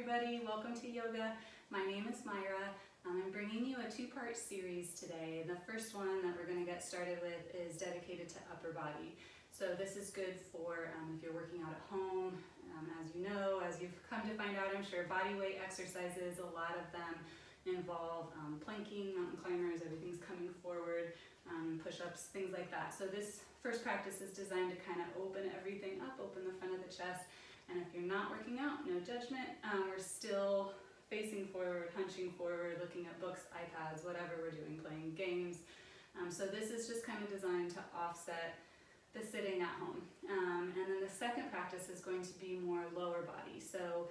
everybody, welcome to yoga. My name is Myra. I'm bringing you a two-part series today. The first one that we're going to get started with is dedicated to upper body. So this is good for if you're working out at home. As you know, as you've come to find out, I'm sure, body weight exercises, a lot of them involve planking, mountain climbers, everything's coming forward, push-ups, things like that. So this first practice is designed to kind of open everything up, open the front of the chest. And if you're not working out, no judgment, we're still facing forward, hunching forward, looking at books, iPads, whatever we're doing, playing games. So this is just kind of designed to offset the sitting at home. And then the second practice is going to be more lower body. So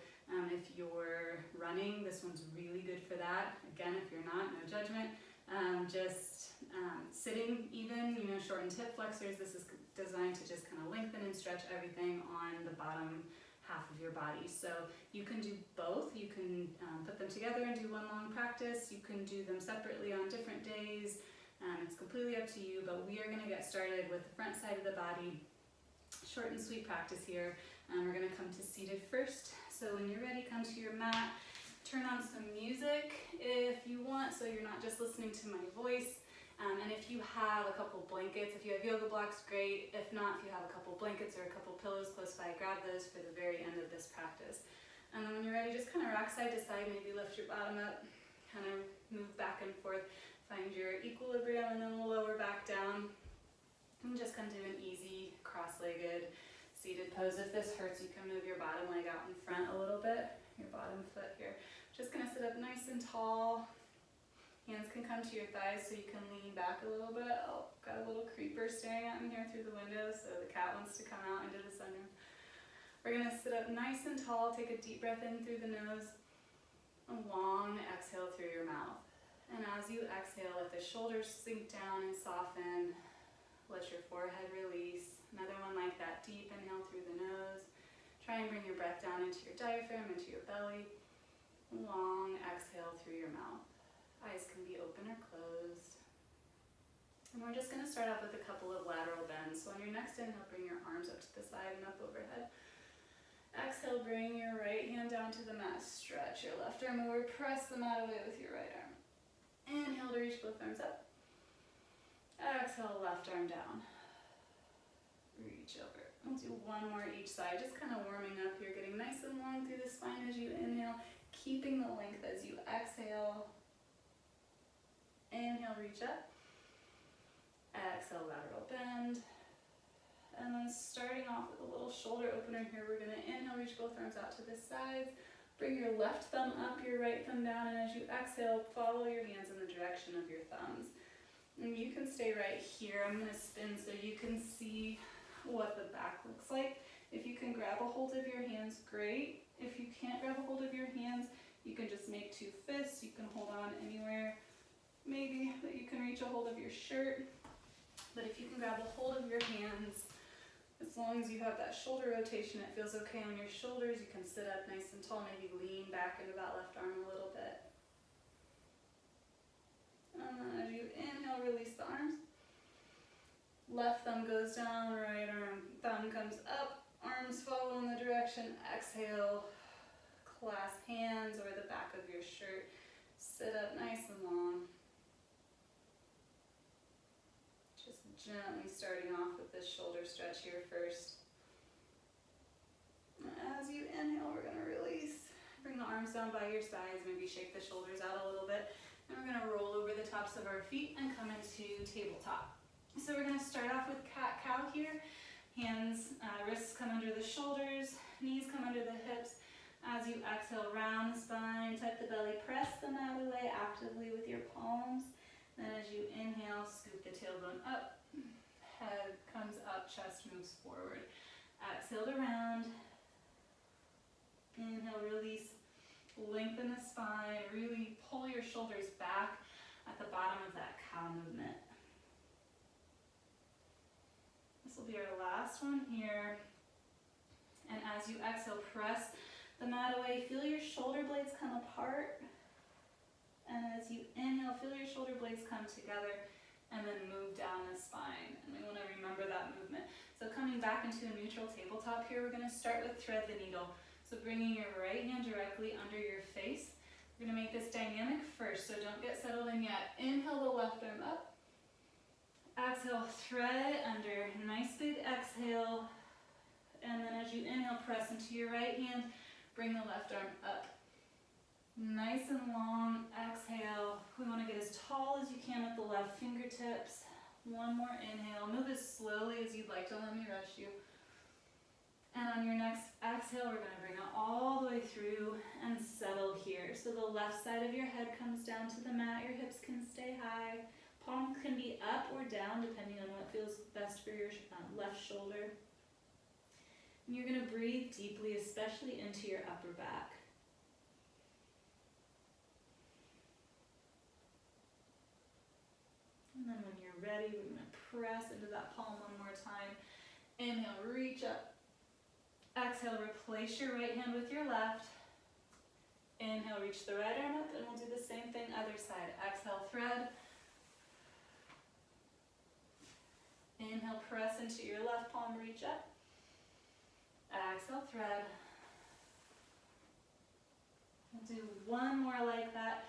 if you're running, this one's really good for that. Again, if you're not, no judgment. Just sitting even, shortened hip flexors. This is designed to just kind of lengthen and stretch everything on the bottom half of your body. So you can do both. You can put them together and do one long practice. You can do them separately on different days. It's completely up to you, but we are going to get started with the front side of the body. Short and sweet practice here. We're going to come to seated first. So when you're ready, come to your mat. Turn on some music if you want, so you're not just listening to my voice. And if you have a couple blankets, if you have yoga blocks, great. If not, if you have a couple blankets or a couple pillows close by, grab those for the very end of this practice. And then when you're ready, just kind of rock side to side, maybe lift your bottom up, kind of move back and forth, find your equilibrium, and then we'll lower back down. And just come to an easy cross-legged seated pose. If this hurts, you can move your bottom leg out in front a little bit, your bottom foot here. Just gonna sit up nice and tall. Hands can come to your thighs so you can lean back a little bit. Oh, got a little creeper staring at me here through the window, so the cat wants to come out into the sunroom. We're gonna sit up nice and tall, take a deep breath in through the nose, a long exhale through your mouth. And as you exhale, let the shoulders sink down and soften. Let your forehead release. Another one like that, deep inhale through the nose. Try and bring your breath down into your diaphragm, into your belly. Long exhale through your mouth. Eyes can be open or closed. And we're just going to start off with a couple of lateral bends. So on your next inhale, bring your arms up to the side and up overhead. Exhale, bring your right hand down to the mat. Stretch your left arm over. Press the mat away with your right arm. Inhale to reach both arms up. Exhale, left arm down. Reach over. We'll do one more each side. Just kind of warming up here, getting nice and long through the spine as you inhale. Keeping the length as you exhale. Inhale, reach up. Exhale, lateral bend. And then starting off with a little shoulder opener here, we're gonna inhale, reach both arms out to the sides. Bring your left thumb up, your right thumb down, and as you exhale, follow your hands in the direction of your thumbs. And you can stay right here. I'm gonna spin so you can see what the back looks like. If you can grab a hold of your hands, great. If you can't grab a hold of your hands, you can just make two fists. You can hold on anywhere. Maybe that you can reach a hold of your shirt, but if you can grab a hold of your hands, as long as you have that shoulder rotation, it feels okay on your shoulders, you can sit up nice and tall, maybe lean back into that left arm a little bit. And then as you inhale, release the arms. Left thumb goes down, right arm, thumb comes up, arms follow in the direction, exhale, clasp hands or the back of your shirt, sit up nice and long. Gently starting off with this shoulder stretch here first. As you inhale, we're going to release. Bring the arms down by your sides, maybe shake the shoulders out a little bit. And we're going to roll over the tops of our feet and come into tabletop. So we're going to start off with cat-cow here. Hands, wrists come under the shoulders, knees come under the hips. As you exhale, round the spine, tuck the belly, press the mat away actively with your palms. Then as you inhale, scoop the tailbone up, head comes up, chest moves forward. Exhale to round. Inhale, release, lengthen the spine, really pull your shoulders back at the bottom of that cow movement. This will be our last one here. And as you exhale, press the mat away, feel your shoulder blades come apart. And as you inhale, feel your shoulder blades come together and then move down the spine. And we want to remember that movement. So coming back into a neutral tabletop here, we're going to start with thread the needle. So bringing your right hand directly directly under your face. We're gonna make this dynamic first, so don't get settled in yet. Inhale the left arm up. Exhale, thread under, nice big exhale. And then as you inhale, press into your right hand, bring the left arm up. Nice and long, exhale. We wanna get as tall as you can with the left fingertips. One more inhale, move as slowly as you'd like, don't let me rush you. And on your next exhale, we're gonna bring it all the way through and settle here. So the left side of your head comes down to the mat, your hips can stay high. Palm can be up or down depending on what feels best for your left shoulder. And you're gonna breathe deeply, especially into your upper back. And then when you're ready, we're gonna press into that palm one more time. Inhale, reach up. Exhale, replace your right hand with your left. Inhale, reach the right arm up, and we'll do the same thing other side. Exhale, thread. Inhale, press into your left palm, reach up. Exhale, thread. We'll do one more like that.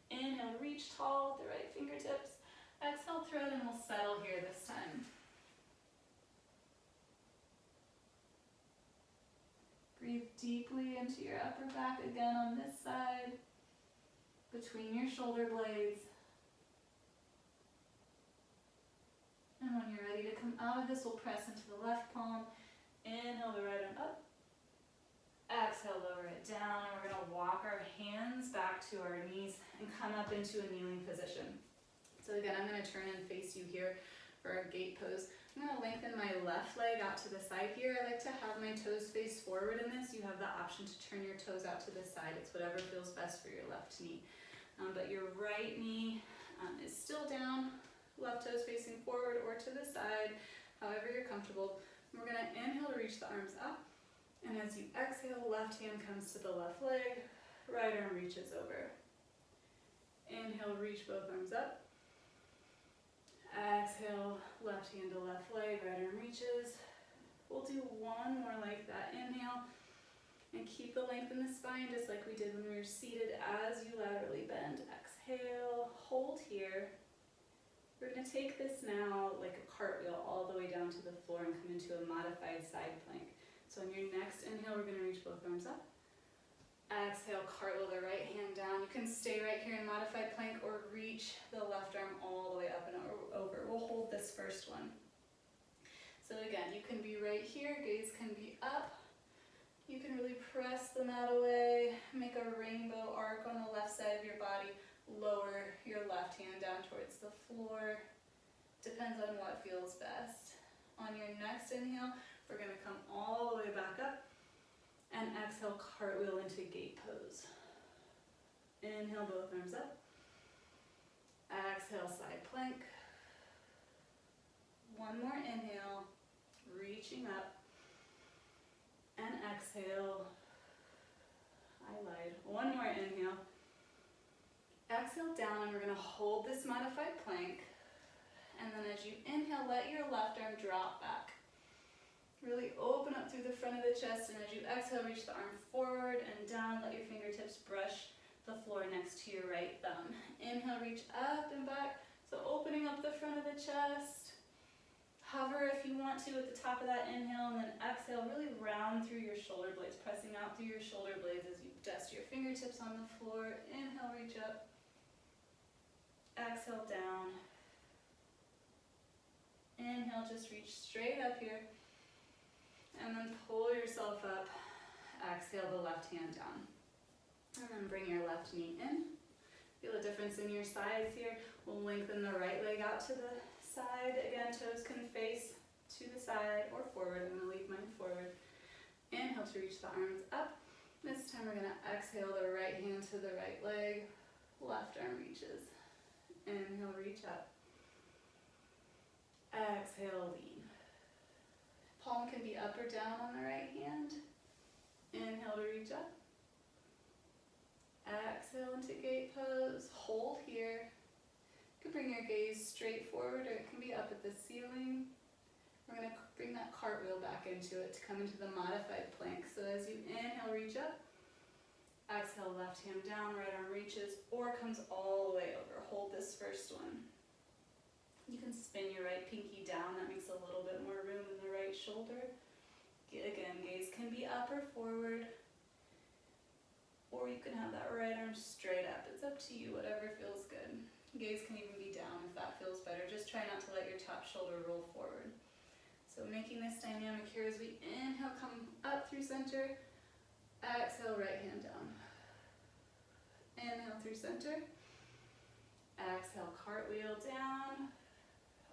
Inhale, reach tall with the right fingertips. Exhale, thread, and we'll settle here this time. Breathe deeply into your upper back again on this side, between your shoulder blades. And when you're ready to come out of this, we'll press into the left palm. Inhale the right arm up. Exhale, lower it down, and we're gonna walk our hands back to our knees and come up into a kneeling position. So again, I'm gonna turn and face you here for our gate pose. I'm gonna lengthen my left leg out to the side here. I like to have my toes face forward in this. You have the option to turn your toes out to the side. It's whatever feels best for your left knee. But your right knee is still down, left toes facing forward or to the side, however you're comfortable. We're gonna inhale to reach the arms up. And as you exhale, left hand comes to the left leg, right arm reaches over. Inhale, reach both arms up. Exhale, left hand to left leg, right arm reaches. We'll do one more like that. Inhale, and keep the length in the spine just like we did when we were seated as you laterally bend. Exhale, hold here. We're gonna take this now like a cartwheel all the way down to the floor and come into a modified side plank. So on your next inhale, we're gonna reach both arms up. Exhale, cartwheel the right hand down. You can stay right here in modified plank or reach the left arm all the way up and over. We'll hold this first one. So again, you can be right here, gaze can be up. You can really press the mat away, make a rainbow arc on the left side of your body, lower your left hand down towards the floor. Depends on what feels best. On your next inhale, we're gonna come all the way back up. And exhale, cartwheel into gate pose. Inhale, both arms up. Exhale, side plank. One more inhale, reaching up. And exhale, I lied. One more inhale. Exhale down, and we're gonna hold this modified plank. And then as you inhale, let your left arm drop back. Really open up through the front of the chest, and as you exhale, reach the arm forward and down. Let your fingertips brush the floor next to your right thumb. Inhale, reach up and back. So opening up the front of the chest. Hover if you want to at the top of that inhale, and then exhale, really round through your shoulder blades, pressing out through your shoulder blades as you dust your fingertips on the floor. Inhale, reach up. Exhale, down. Inhale, just reach straight up here. And then pull yourself up. Exhale the left hand down. And then bring your left knee in. Feel a difference in your sides here. We'll lengthen the right leg out to the side. Again, toes can face to the side or forward. I'm gonna leave mine forward. Inhale to reach the arms up. This time we're gonna exhale the right hand to the right leg. Left arm reaches. Inhale, reach up. Exhale, lean. Palm can be up or down on the right hand. Inhale to reach up. Exhale into gate pose. Hold here. You can bring your gaze straight forward, or it can be up at the ceiling. We're going to bring that cartwheel back into it to come into the modified plank. So as you inhale, reach up. left hand down, right arm reaches, or comes all the way over. Hold this first one. You can spin your right pinky down, that makes a little bit more room in the right shoulder. Again, gaze can be up or forward, or you can have that right arm straight up. It's up to you, whatever feels good. Gaze can even be down if that feels better. Just try not to let your top shoulder roll forward. So making this dynamic here as we inhale, come up through center. Exhale, right hand down. Inhale through center. Exhale, cartwheel down.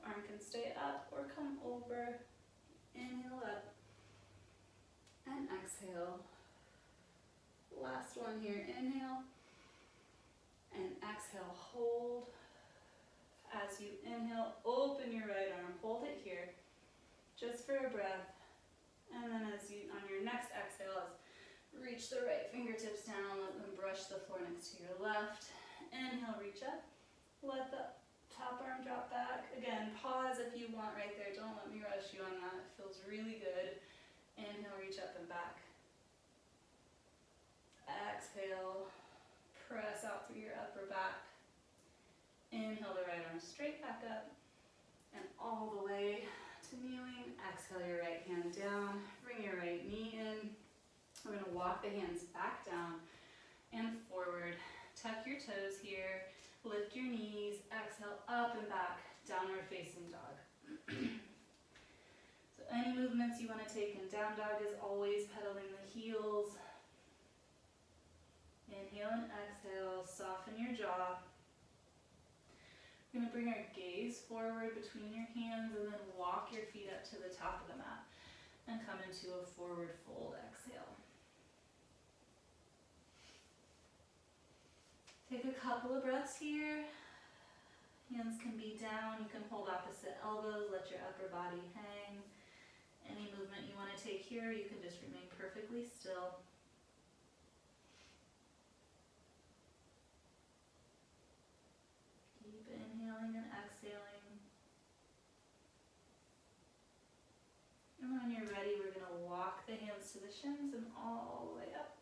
Arm can stay up or come over. Inhale up. And exhale. Last one here, inhale. And exhale, hold. As you inhale, open your right arm, hold it here, just for a breath. And then as you, on your next exhale, reach the right fingertips down, let them brush the floor next to your left. Inhale, reach up. Let the top arm drop back. Again, pause if you want right there. Don't let me rush you on that. It feels really good. Inhale, reach up and back. Exhale, press out through your upper back. Inhale the right arm straight back up and all the way to kneeling. Exhale your right hand down. Bring your right knee in. We're going to walk the hands back down and forward. Tuck your toes here. Lift your knees. Exhale up and back. Downward facing dog. So any movements you want to take in down dog is always pedaling the heels. Inhale and exhale, soften your jaw. We're going to bring our gaze forward between your hands and then walk your feet up to the top of the mat and come into a forward fold. Exhale. Take a couple of breaths here. Hands can be down. You can hold opposite elbows. Let your upper body hang. Any movement you want to take here, you can just remain perfectly still. Keep inhaling and exhaling. And when you're ready, we're going to walk the hands to the shins and all the way up.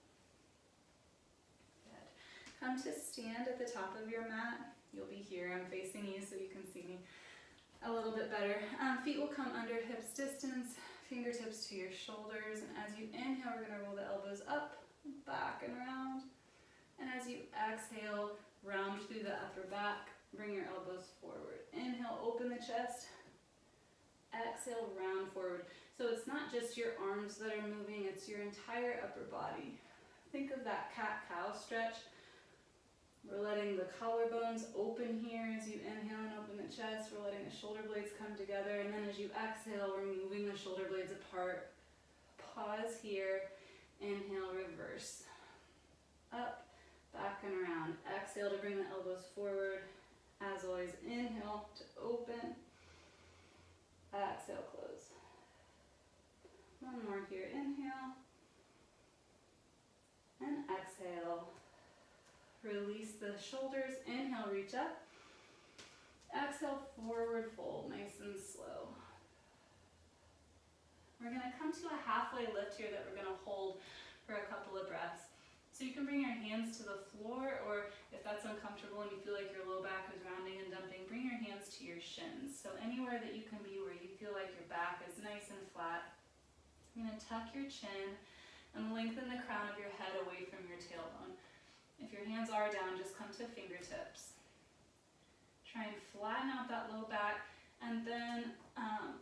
Good. Come to stand at the top of your mat. You'll be here. I'm facing you so you can see me a little bit better. Feet will come under hips distance, fingertips to your shoulders. And as you inhale, we're going to roll the elbows up, back, and around. And as you exhale, round through the upper back. Bring your elbows forward. Inhale, open the chest. Exhale, round forward. So it's not just your arms that are moving, it's your entire upper body. Think of that cat-cow stretch. We're letting the collarbones open here as you inhale and open the chest. We're letting the shoulder blades come together. And then as you exhale, we're moving the shoulder blades apart. Pause here. Inhale, reverse. Up, back, and around. Exhale to bring the elbows forward. As always, inhale to open. Exhale, close. One more here. Inhale. And exhale. Release the shoulders. Inhale, reach up. Exhale, forward fold, nice and slow. We're going to come to a halfway lift here that we're going to hold for a couple of breaths. So you can bring your hands to the floor, or if that's uncomfortable and you feel like your low back is rounding and dumping, bring your hands to your shins. So anywhere that you can be where you feel like your back is nice and flat. You're going to tuck your chin and lengthen the crown of your head away from your tailbone. If your hands are down, just come to fingertips. Try and flatten out that low back. And then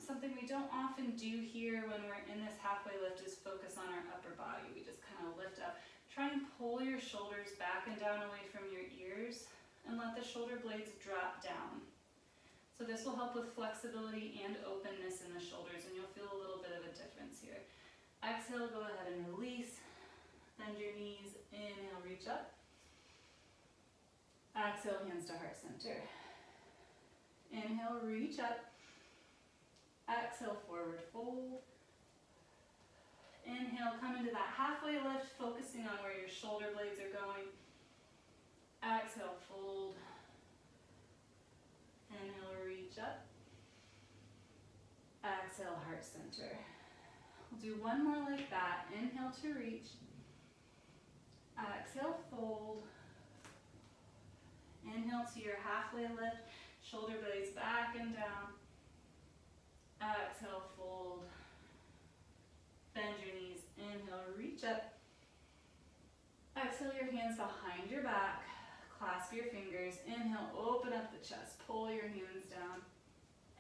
something we don't often do here when we're in this halfway lift is focus on our upper body. We just kind of lift up. Try and pull your shoulders back and down away from your ears and let the shoulder blades drop down. So this will help with flexibility and openness in the shoulders, and you'll feel a little bit of a difference here. Exhale, go ahead and release. Bend your knees. Inhale, reach up. Exhale, hands to heart center. Inhale, reach up. Exhale, forward fold. Inhale, come into that halfway lift, focusing on where your shoulder blades are going. Exhale, fold. Inhale, reach up. Exhale, heart center. We'll do one more like that. Inhale to reach. Exhale, fold. hold. Inhale to your halfway lift, shoulder blades back and down. Exhale, fold. Bend your knees. Inhale, reach up. Exhale your hands behind your back. Clasp your fingers. Inhale, open up the chest. Pull your hands down.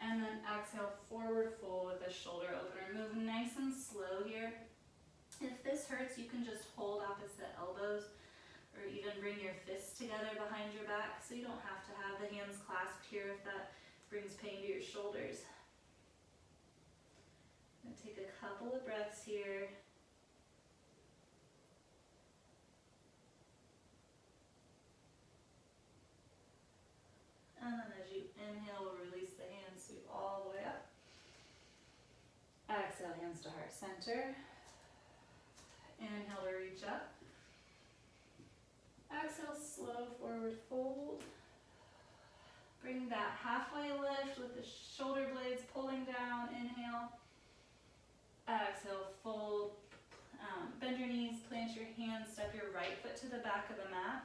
And then exhale, forward fold with a shoulder opener. Move nice and slow here. If this hurts, you can just hold opposite elbows or even bring your fists together behind your back so you don't have to have the hands clasped here if that brings pain to your shoulders. I'm going to take a couple of breaths here. And then as you inhale, we'll release the hands, sweep all the way up. Exhale, hands to heart center. Inhale to reach up. Exhale, slow forward fold. Bring that halfway lift with the shoulder blades pulling down. Inhale. Exhale, fold. Bend your knees, plant your hands, step your right foot to the back of the mat.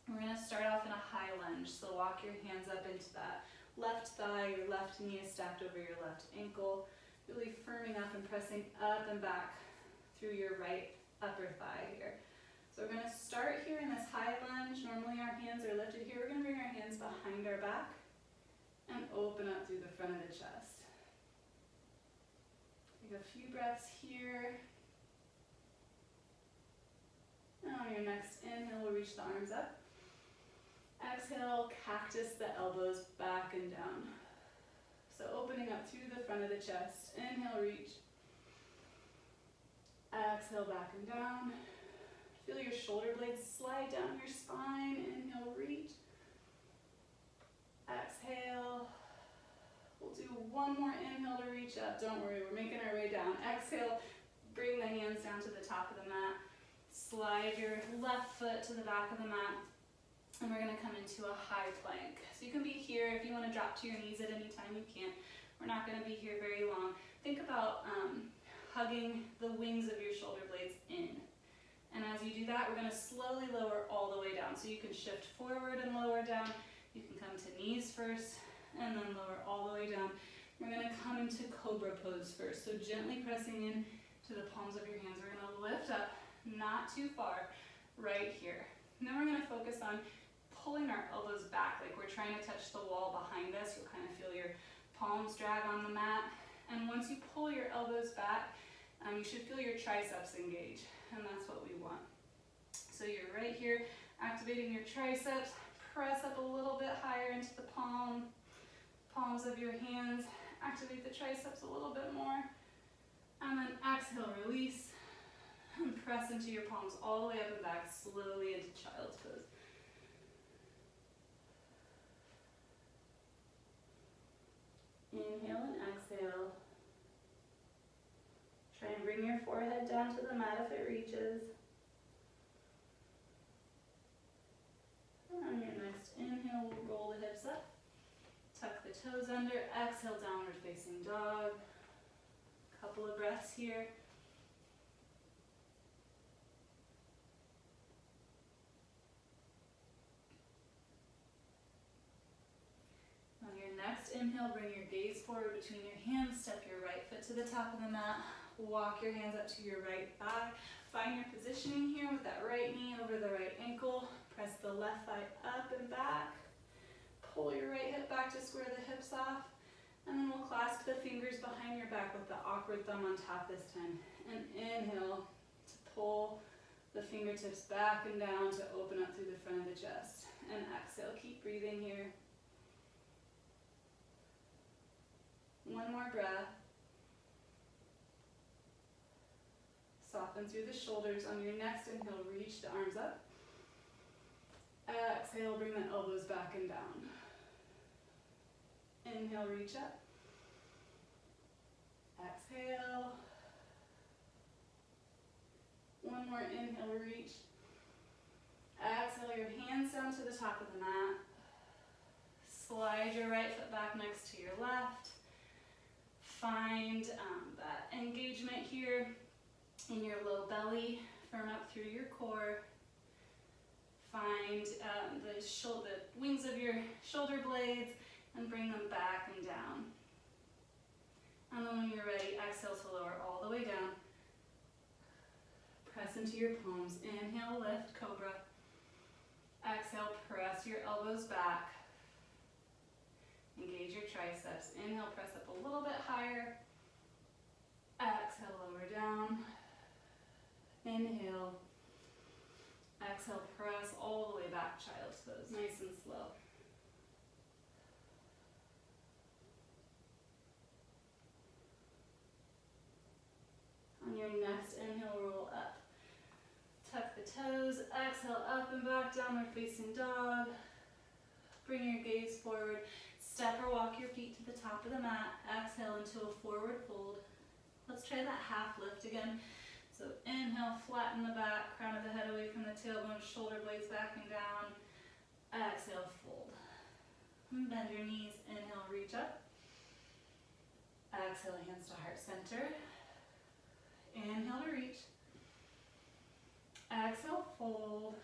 We're going to start off in a high lunge, so walk your hands up into that left thigh, your left knee is stacked over your left ankle, really firming up and pressing up and back through your right upper thigh here. So we're going to start here in this high lunge. Normally our hands are lifted here. We're going to bring our hands behind our back and open up through the front of the chest. Take a few breaths here. And on your next inhale, we'll reach the arms up. Exhale, cactus the elbows back and down. So opening up through the front of the chest. Inhale, reach. Exhale, back and down. Feel your shoulder blades slide down your spine. Inhale, reach. Exhale. We'll do one more inhale to reach up. Don't worry, we're making our way down. Exhale, bring the hands down to the top of the mat. Slide your left foot to the back of the mat. And we're going to come into a high plank. So you can be here. If you want to drop to your knees at any time, you can. We're not going to be here very long. Think about hugging the wings of your shoulder blades in. And as you do that, we're going to slowly lower all the way down. So you can shift forward and lower down. You can come to knees first and then lower all the way down. We're going to come into cobra pose first. So gently pressing in to the palms of your hands. We're going to lift up, not too far, right here. And then we're going to focus on pulling our elbows back like we're trying to touch the wall behind us. You'll kind of feel your palms drag on the mat. And once you pull your elbows back, you should feel your triceps engage. And that's what we want. So you're right here, activating your triceps. Press up a little bit higher into the palms of your hands. Activate the triceps a little bit more. And then exhale, release. And press into your palms all the way up and back, slowly into child's pose. Inhale and exhale. Try and bring your forehead down to the mat if it reaches. And on your next inhale, we'll roll the hips up. Tuck the toes under. Exhale, downward facing dog. Couple of breaths here. On your next inhale, bring your gaze forward between your hands. Step your right foot to the top of the mat. Walk your hands up to your right thigh. Find your positioning here with that right knee over the right ankle. Press the left thigh up and back. Pull your right hip back to square the hips off. And then we'll clasp the fingers behind your back with the awkward thumb on top this time. And inhale to pull the fingertips back and down to open up through the front of the chest. And exhale, keep breathing here. One more breath. Soften through the shoulders. On your next inhale, reach the arms up. Exhale, bring the elbows back and down. Inhale, reach up. Exhale. One more inhale, reach. Exhale, your hands down to the top of the mat. Slide your right foot back next to your left. Find that engagement here in your low belly. Firm up through your core. behind the wings of your shoulder blades and bring them back and down. And then when you're ready, exhale to lower all the way down. Press into your palms. Inhale, lift, cobra. Exhale, press your elbows back. Engage your triceps. Inhale, press up a little bit higher. Exhale, lower down. Inhale. Exhale, press all the way back, child's pose. Nice and slow. On your next inhale, roll up. Tuck the toes. Exhale, up and back, downward facing dog. Bring your gaze forward. Step or walk your feet to the top of the mat. Exhale into a forward fold. Let's try that half lift again. So inhale, flatten the back, crown of the head away from the tailbone, shoulder blades back and down. Exhale, fold. And bend your knees. Inhale, reach up. Exhale, hands to heart center. Inhale to reach. Exhale, fold.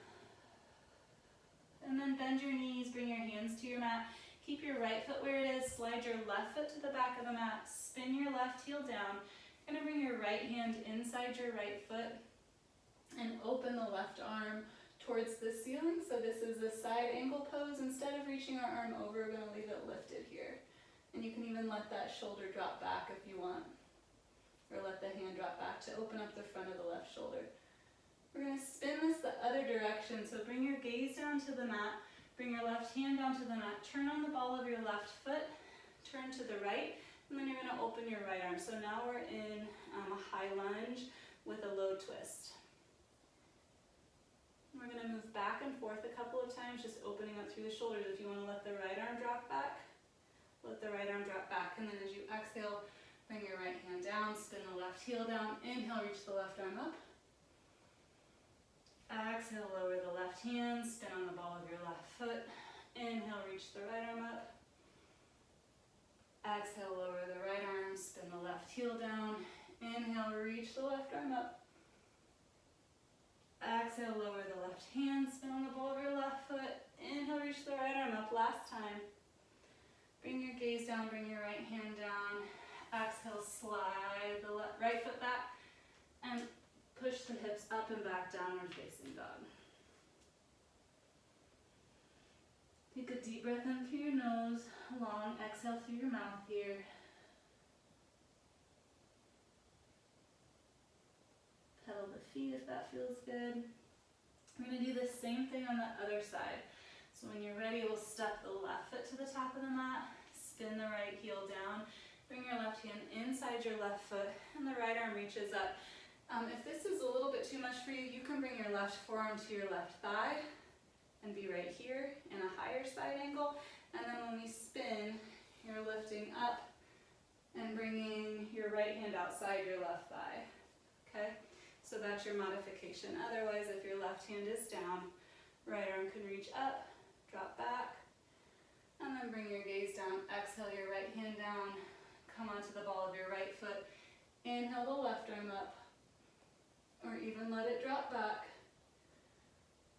And then bend your knees, bring your hands to your mat. Keep your right foot where it is. Slide your left foot to the back of the mat. Spin your left heel down. You're gonna bring your right hand inside your right foot and open the left arm towards the ceiling. So this is a side angle pose. Instead of reaching our arm over, we're gonna leave it lifted here. And you can even let that shoulder drop back if you want, or let the hand drop back to open up the front of the left shoulder. We're gonna spin this the other direction. So bring your gaze down to the mat, bring your left hand down to the mat, turn on the ball of your left foot, turn to the right, and then you're gonna open your right arm. So now we're in a high lunge with a low twist. We're gonna move back and forth a couple of times, just opening up through the shoulders. If you wanna let the right arm drop back, let the right arm drop back. And then as you exhale, bring your right hand down, spin the left heel down. Inhale, reach the left arm up. Exhale, lower the left hand, spin on the ball of your left foot. Inhale, reach the right arm up. Exhale, lower the right arm, spin the left heel down. Inhale, reach the left arm up. Exhale, lower the left hand, spin on the ball of your left foot. Inhale, reach the right arm up. Last time. Bring your gaze down, bring your right hand down. Exhale, slide the right foot back and push the hips up and back, downward facing dog. Take a deep breath in through your nose, long exhale through your mouth here. Pedal the feet if that feels good. We're going to do the same thing on the other side. So when you're ready, we'll step the left foot to the top of the mat, spin the right heel down, bring your left hand inside your left foot, and the right arm reaches up. If this is a little bit too much for you, you can bring your left forearm to your left thigh and be right here in a higher side angle. And then when we spin, you're lifting up and bringing your right hand outside your left thigh. Okay? So that's your modification. Otherwise, if your left hand is down, right arm can reach up, drop back, and then bring your gaze down. Exhale your right hand down, come onto the ball of your right foot. Inhale the left arm up, or even let it drop back.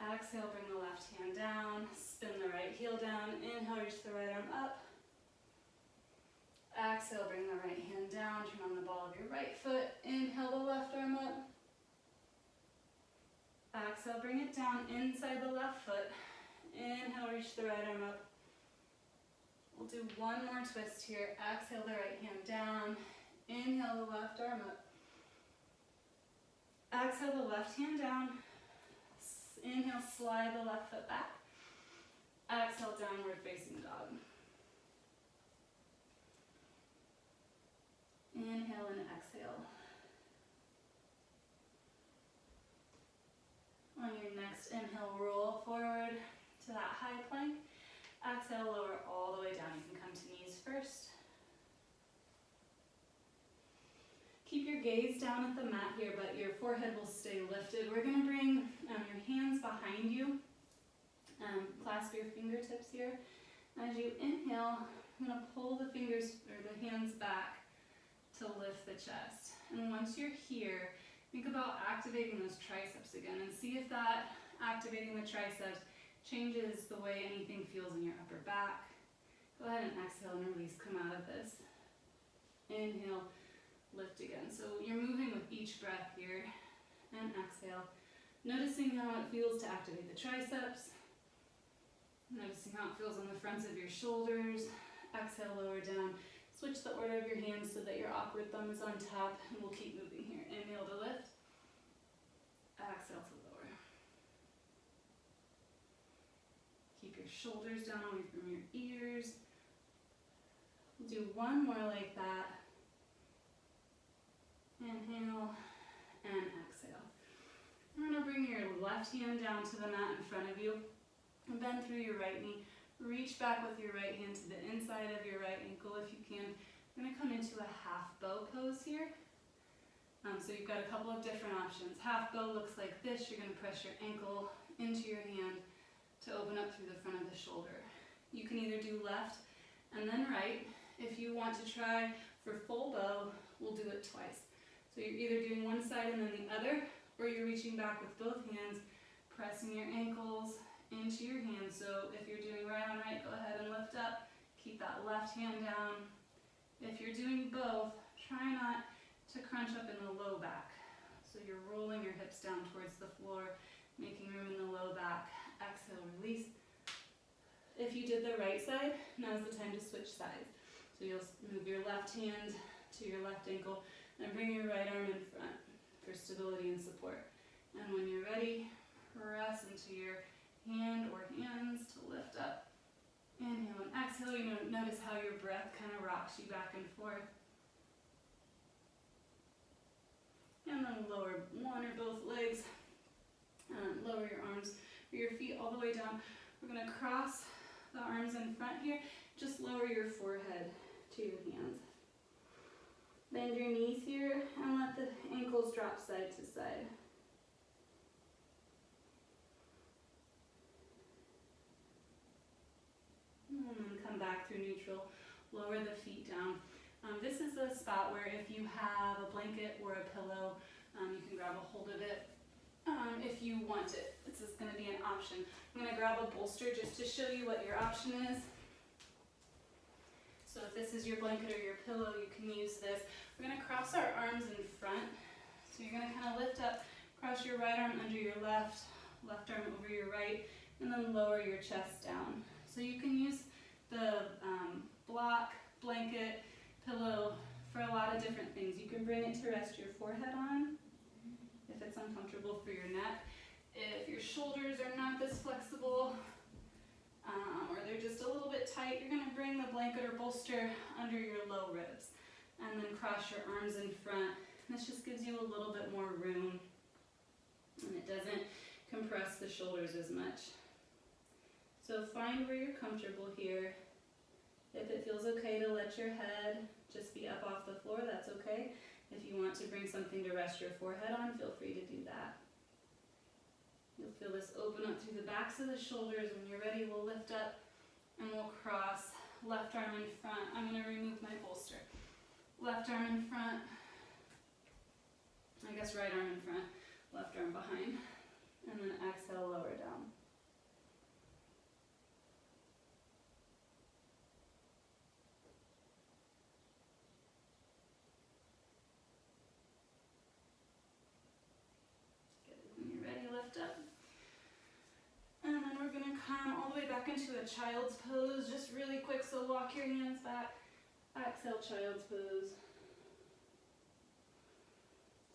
Exhale, bring the left hand down, spin the right heel down. Inhale, reach the right arm up. Exhale, bring the right hand down, turn on the ball of your right foot. Inhale the left arm up. Exhale, bring it down inside the left foot. Inhale, reach the right arm up. We'll do one more twist here. Exhale the right hand down. Inhale the left arm up. Exhale the left hand down. Inhale, slide the left foot back. Exhale, downward facing dog. Inhale and exhale. On your next inhale, roll forward to that high plank. Exhale, lower all the way down. You can come to knees first. Keep your gaze down at the mat here, but your forehead will stay lifted. We're going to bring your hands behind you. Clasp your fingertips here. As you inhale, I'm going to pull the fingers or the hands back to lift the chest. And once you're here, think about activating those triceps again and see if that activating the triceps changes the way anything feels in your upper back. Go ahead and exhale and release, come out of this. Inhale, lift again. So you're moving with each breath here, and exhale. Noticing how it feels to activate the triceps. Noticing how it feels on the fronts of your shoulders. Exhale, lower down. Switch the order of your hands so that your awkward thumb is on top, and we'll keep moving here. Inhale to lift. Exhale to lower. Keep your shoulders down away from your ears. We'll do one more like that. Inhale and exhale. I'm going to bring your left hand down to the mat in front of you. And bend through your right knee. Reach back with your right hand to the inside of your right ankle if you can. We're going to come into a half bow pose here. So you've got a couple of different options. Half bow looks like this. You're going to press your ankle into your hand to open up through the front of the shoulder. You can either do left and then right. If you want to try for full bow, we'll do it twice. So you're either doing one side and then the other, or you're reaching back with both hands, pressing your ankles into your hands. So if you're doing right on right, go ahead and lift up. Keep that left hand down. If you're doing both, try not to crunch up in the low back. So you're rolling your hips down towards the floor, making room in the low back. Exhale, release. If you did the right side, now's the time to switch sides. So you'll move your left hand to your left ankle and bring your right arm in front for stability and support. And when you're ready, press into your hand or hands to lift up. Inhale and exhale. You notice how your breath kind of rocks you back and forth. And then lower one or both legs. Lower your arms or your feet all the way down. We're going to cross the arms in front here. Just lower your forehead to your hands. Bend your knees here and let the ankles drop side to side. And then come back through neutral. Lower the feet down. This is a spot where if you have a blanket or a pillow, you can grab a hold of it if you want it. This is going to be an option. I'm going to grab a bolster just to show you what your option is. So if this is your blanket or your pillow, you can use this. We're going to cross our arms in front. So you're going to kind of lift up, cross your right arm under your left arm over your right, and then lower your chest down. So you can use the block, blanket, pillow for a lot of different things. You can bring it to rest your forehead on if it's uncomfortable for your neck. If your shoulders are not this flexible, or they're just a little bit tight, you're going to bring the blanket or bolster under your low ribs and then cross your arms in front. This just gives you a little bit more room and it doesn't compress the shoulders as much. So find where you're comfortable here. If it feels okay to let your head just be up off the floor, that's okay. If you want to bring something to rest your forehead on, feel free to do that. You'll feel this open up through the backs of the shoulders. When you're ready, we'll lift up and we'll cross. Left arm in front. I'm going to remove my bolster. Left arm in front. I guess right arm in front, left arm behind. And then exhale, lower down. Up. And then we're going to come all the way back into a child's pose, just really quick. So walk your hands back, exhale, child's pose.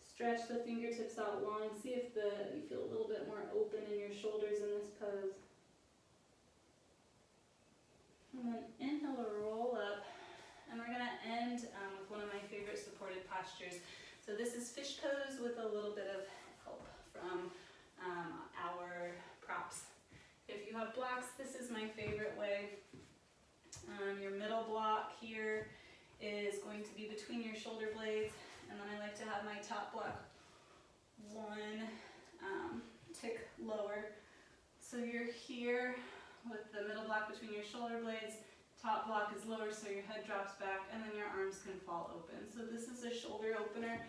Stretch the fingertips out long. See if you feel a little bit more open in your shoulders in this pose. And then inhale to roll up. And we're going to end with one of my favorite supported postures. So this is fish pose with a little bit of help from our props. If you have blocks, this is my favorite way. Your middle block here is going to be between your shoulder blades, and then I like to have my top block one tick lower. So you're here with the middle block between your shoulder blades, top block is lower so your head drops back, and then your arms can fall open. So this is a shoulder opener.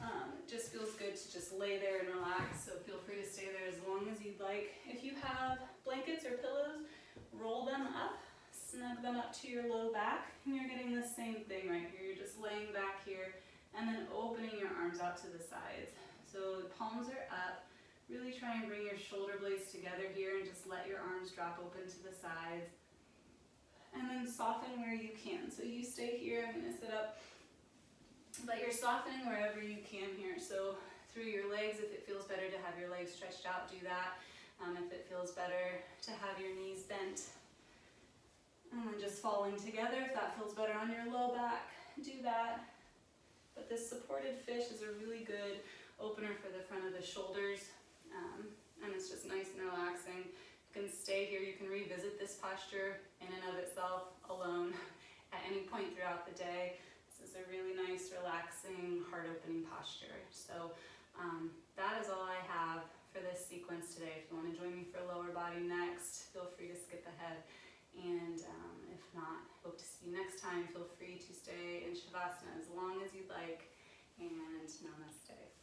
It just feels good to just lay there and relax, so feel free to stay there as long as you'd like. If you have blankets or pillows, roll them up, snug them up to your low back, and you're getting the same thing right here. You're just laying back here and then opening your arms out to the sides. So the palms are up. Really try and bring your shoulder blades together here and just let your arms drop open to the sides. And then soften where you can. So you stay here, I'm gonna sit up. But you're softening wherever you can here. So through your legs, if it feels better to have your legs stretched out, do that. If it feels better to have your knees bent. And then just falling together, if that feels better on your low back, do that. But this supported fish is a really good opener for the front of the shoulders. And it's just nice and relaxing. You can stay here, you can revisit this posture in and of itself alone at any point throughout the day. This is a really nice, relaxing, heart-opening posture. So that is all I have for this sequence today. If you want to join me for lower body next, feel free to skip ahead. And if not, hope to see you next time. Feel free to stay in Shavasana as long as you'd like. And namaste.